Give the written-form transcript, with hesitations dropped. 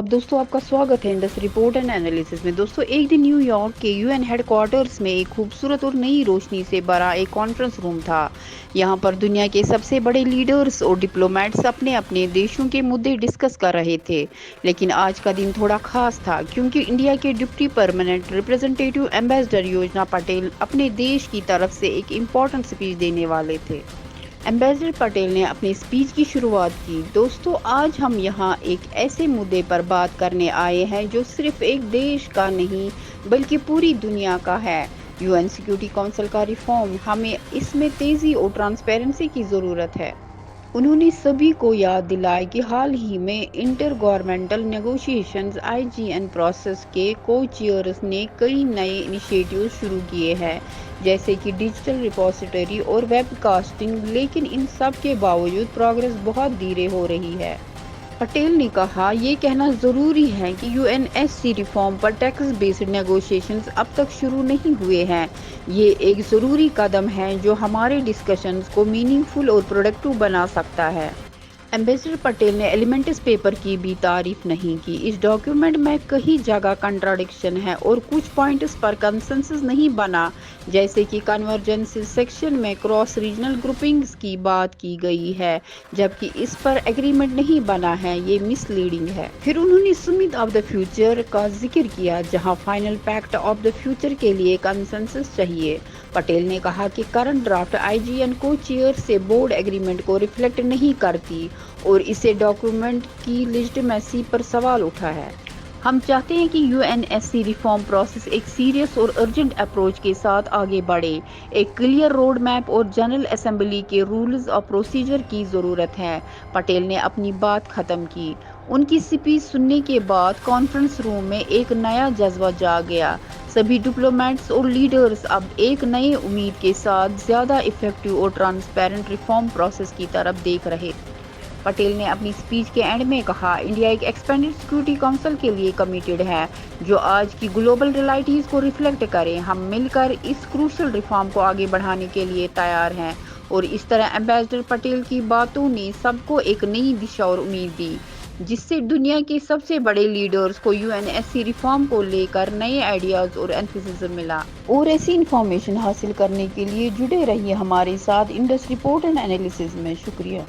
आदाब दोस्तों, आपका स्वागत है इंडस रिपोर्ट एंड एनालिसिस में। दोस्तों, एक दिन न्यूयॉर्क के यूएन हेडक्वार्टर्स में एक खूबसूरत और नई रोशनी से भरा एक कॉन्फ्रेंस रूम था। यहाँ पर दुनिया के सबसे बड़े लीडर्स और डिप्लोमेट्स अपने अपने देशों के मुद्दे डिस्कस कर रहे थे। लेकिन आज का दिन थोड़ा खास था क्योंकि इंडिया के डिप्टी परमानेंट रिप्रेजेंटेटिव एम्बेसडर योजना पटेल अपने देश की तरफ से एक इम्पोर्टेंट स्पीच देने वाले थे। एम्बेसडर पटेल ने अपनी स्पीच की शुरुआत की। दोस्तों, आज हम यहाँ एक ऐसे मुद्दे पर बात करने आए हैं जो सिर्फ एक देश का नहीं बल्कि पूरी दुनिया का है। यूएन सिक्योरिटी काउंसिल का रिफॉर्म। हमें इसमें तेजी और ट्रांसपेरेंसी की ज़रूरत है। उन्होंने सभी को याद दिलाया कि हाल ही में inter governmental negotiations IGN process के को चेयर्स ने कई नए इनिशिएटिव शुरू किए हैं, जैसे कि डिजिटल रिपोजिटरी और वेबकास्टिंग, लेकिन इन सब के बावजूद प्रोग्रेस बहुत धीरे हो रही है। पटेल ने कहा, ये कहना ज़रूरी है कि यूएनएससी रिफॉर्म पर टैक्स बेस्ड नेगोशिएशंस अब तक शुरू नहीं हुए हैं। ये एक ज़रूरी कदम है जो हमारे डिस्कशंस को मीनिंगफुल और प्रोडक्टिव बना सकता है। एम्बेसडर पटेल ने एलिमेंट्स पेपर की भी तारीफ नहीं की। इस डॉक्यूमेंट में कई जगह कंट्राडिक्शन है और कुछ पॉइंट्स पर कंसेंसस नहीं बना, जैसे कि कन्वर्जेंस सेक्शन में क्रॉस रीजनल ग्रुपिंग्स की बात की गई है जबकि इस पर एग्रीमेंट नहीं बना है। ये मिसलीडिंग है। फिर उन्होंने समिट ऑफ द फ्यूचर का जिक्र किया, जहां final pact of the future के लिए कंसेंसस चाहिए। पटेल ने कहा कि करंट ड्राफ्ट आईजीएन को चेयर से बोर्ड एग्रीमेंट को रिफ्लेक्ट नहीं करती और इसे डॉक्यूमेंट की लेजिटिमेसी पर सवाल उठा है। हम चाहते हैं कि यूएनएससी रिफॉर्म प्रोसेस एक सीरियस और अर्जेंट अप्रोच के साथ आगे बढ़े। एक क्लियर रोड मैप और जनरल असेंबली के रूल्स और प्रोसीजर की ज़रूरत है। पटेल ने अपनी बात ख़त्म की। उनकी स्पीच सुनने के बाद कॉन्फ्रेंस रूम में एक नया जज्बा जाग गया। सभी डिप्लोमेट्स और लीडर्स अब एक नई उम्मीद के साथ ज़्यादा इफेक्टिव और ट्रांसपेरेंट रिफॉर्म प्रोसेस की तरफ देख रहे। पटेल ने अपनी स्पीच के एंड में कहा, इंडिया एक एक्सपेंडेड सिक्योरिटी काउंसिल के लिए कमिटेड है जो आज की ग्लोबल रियलिटीज़ को रिफ्लेक्ट करे। हम मिलकर इस क्रूशल रिफॉर्म को आगे बढ़ाने के लिए तैयार हैं। और इस तरह एम्बेसडर पटेल की बातों ने सबको एक नई दिशा और उम्मीद दी, जिससे दुनिया के सबसे बड़े लीडर्स को यूएनएससी रिफॉर्म को लेकर नए आइडियाज और एंथुसिज्म मिला। और ऐसी इंफॉर्मेशन हासिल करने के लिए जुड़े रहिए हमारे साथ इंडस रिपोर्ट एंड एनालिसिस में। शुक्रिया।